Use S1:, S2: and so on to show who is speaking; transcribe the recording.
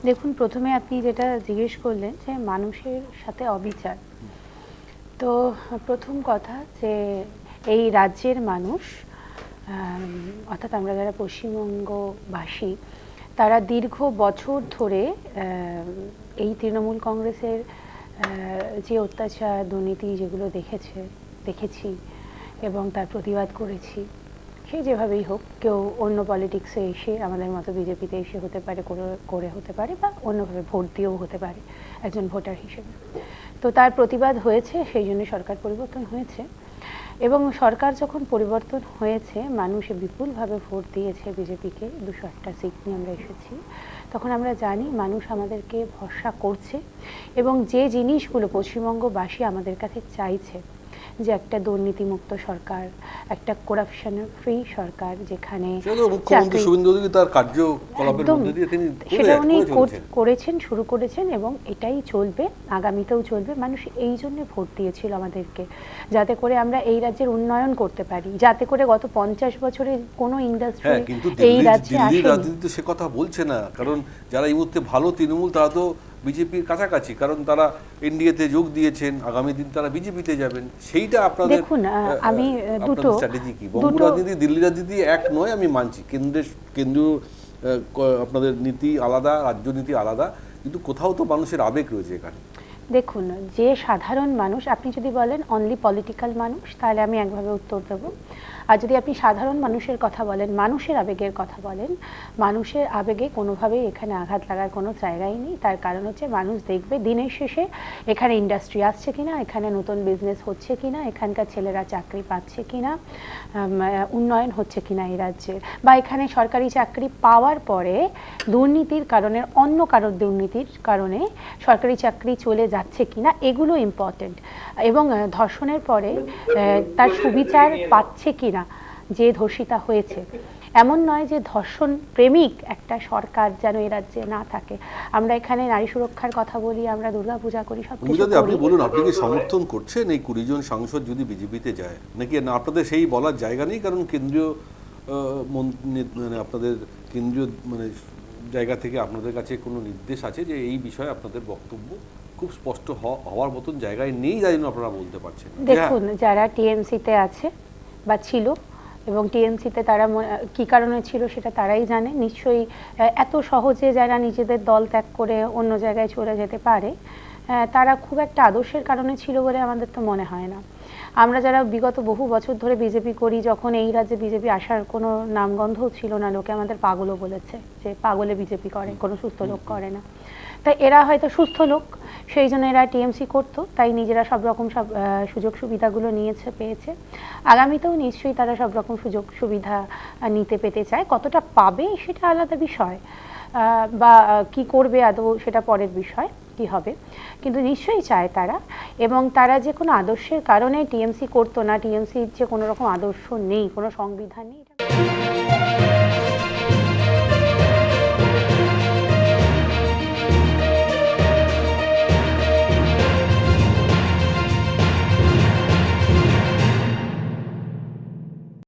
S1: দেখুন, প্রথমে আপনি যেটা জিজ্ঞেস করলেন যে মানুষের সাথে অবিচার, তো প্রথম কথা যে এই রাজ্যের মানুষ অর্থাৎ আমরা যারা পশ্চিমবঙ্গবাসী তারা দীর্ঘ বছর ধরে এই তৃণমূল কংগ্রেসের যে অত্যাচার দুর্নীতি যেগুলো দেখেছি এবং তার প্রতিবাদ করেছি। সে যেভাবেই হোক, কেউ অন্য পলিটিক্সে এসে আমাদের মতো বিজেপিতে এসে হতে পারে, করে হতে পারে, বা অন্যভাবে ভোট দিয়েও হতে পারে একজন ভোটার হিসেবে। তো তার প্রতিবাদ হয়েছে, সেই জন্য সরকার পরিবর্তন হয়েছে। এবং সরকার যখন পরিবর্তন হয়েছে, মানুষ বিপুলভাবে ভোট দিয়েছে বিজেপিকে, 208টা সিট নিয়ে আমরা এসেছি। তখন আমরা জানি মানুষ আমাদেরকে ভরসা করছে এবং যে জিনিসগুলো পশ্চিমবঙ্গবাসী আমাদের কাছে চাইছে, যে একটা দুর্নীতিমুক্ত সরকার, একটা করাপশন ফ্রি সরকার, যেখানে সেটা উনি করেছেন, শুরু করেছেন এবং এটাই চলবে, আগামীতেও চলবে। মানুষ এই জন্য ভোট দিয়েছিল আমাদেরকে, যাতে করে আমরা এই রাজ্যের উন্নয়ন করতে পারি, যাতে করে গত 50 বছরে কোনো ইন্ডাস্ট্রি এই রাজ্যে আসেনি।
S2: রাজনীতি সে কথা বলছে না, কারণ যারা এই মুহূর্তে ভালো তৃণমূল তারা তো বিজেপির কাছাকাছি, কারণ তারা এনডিএতে যোগ দিয়েছেন, আগামী দিন তারা বিজেপিতে যাবেন। সেইটা আপনাদের
S1: দেখুন, আমি দুটো
S2: স্ট্র্যাটেজি কি? বঙ্গ রাজনীতি দিল্লি রাজনীতি এক নয়, আমি মানছি, কেন্দ্রীয় আপনাদের নীতি আলাদা, রাজ্য নীতি আলাদা, কিন্তু কোথাও তো মানুষের আবেগ রয়েছে এখানে।
S1: দেখুন, যে সাধারণ মানুষ, আপনি যদি বলেন অনলি পলিটিক্যাল মানুষ, তাহলে আমি একভাবে উত্তর দেবো। আর যদি আপনি সাধারণ মানুষের কথা বলেন, মানুষের আবেগের কথা বলেন, মানুষের আবেগে কোনোভাবেই এখানে আঘাত লাগার কোনো জায়গাই নেই। তার কারণ হচ্ছে মানুষ দেখবে দিনের শেষে এখানে ইন্ডাস্ট্রি আসছে কিনা, এখানে নতুন বিজনেস হচ্ছে কিনা, এখানকার ছেলেরা চাকরি পাচ্ছে কিনা, উন্নয়ন হচ্ছে কিনা এই রাজ্যের, বা এখানে সরকারি চাকরি পাওয়ার পরে দুর্নীতির কারণে, অন্য কারোর দুর্নীতির কারণে সরকারি চাকরি চলে যাচ্ছে কিনা, এগুলো ইম্পর্টেন্ট। এবং ধর্ষণের পরে তার সুবিচার পাচ্ছে কিনা যে ধর্ষিতা হয়েছে। এমন নয় যে ধর্ষণ প্রেমিক একটা সরকার যেন এই রাজ্যে না থাকে। আমরা এখানে নারী সুরক্ষার কথা বলি, আমরা দুর্গাপূজা করি, সবকিছু করি।
S2: আপনি বলুন, আপনি কি সমর্থন করছেন এই 20 জন সাংসদ যদি বিজেপিতে যায়, নাকি না আপনাদের সেই বলার জায়গা নেই, কারণ কেন্দ্রীয় মানে আপনাদের কেন্দ্রীয় মানে জায়গা থেকে আপনাদের কাছে কোনো নির্দেশ আছে যে এই বিষয়ে আপনাদের বক্তব্য খুব স্পষ্ট হওয়ার মতন জায়গায় নেই, যাই জন্য আপনারা বলতে পারছেন?
S1: দেখুন, যারা টিএমসিতে আছে বা ছিল, এবং টিএমসিতে তারা কী কারণে ছিল সেটা তারাই জানে। নিশ্চয়ই এত সহজে যারা নিজেদের দল ত্যাগ করে অন্য জায়গায় চলে যেতে পারে, তারা খুব একটা আদর্শের কারণে ছিল বলে আমাদের তো মনে হয় না। আমরা যারা বিগত বহু বছর ধরে বিজেপি করি, যখন এই রাজ্যে বিজেপি আসার কোনো নামগন্ধও ছিল না, লোকে আমাদের পাগলও বলেছে যে পাগলে বিজেপি করে, কোনো সুস্থ লোক করে না। তাই এরা হয়তো সুস্থ লোক, সেই জন্য এরা টিএমসি করতো, তাই নিজেরা সব রকম সুযোগ সুবিধাগুলো পেয়েছে। আগামীতেও নিশ্চয়ই তারা সব রকম সুযোগ সুবিধা নিতে পেতে চায়। কতটা পাবে সেটা আলাদা বিষয়, বা কি করবে আদৌ সেটা পরের বিষয়, কি হবে, কিন্তু নিশ্চয়ই চায় তারা। এবং তারা যে কোনো আদর্শের কারণে টিএমসি করতো না, টিএমসির যে কোনো রকম আদর্শ নেই, কোনো সংবিধান নেই।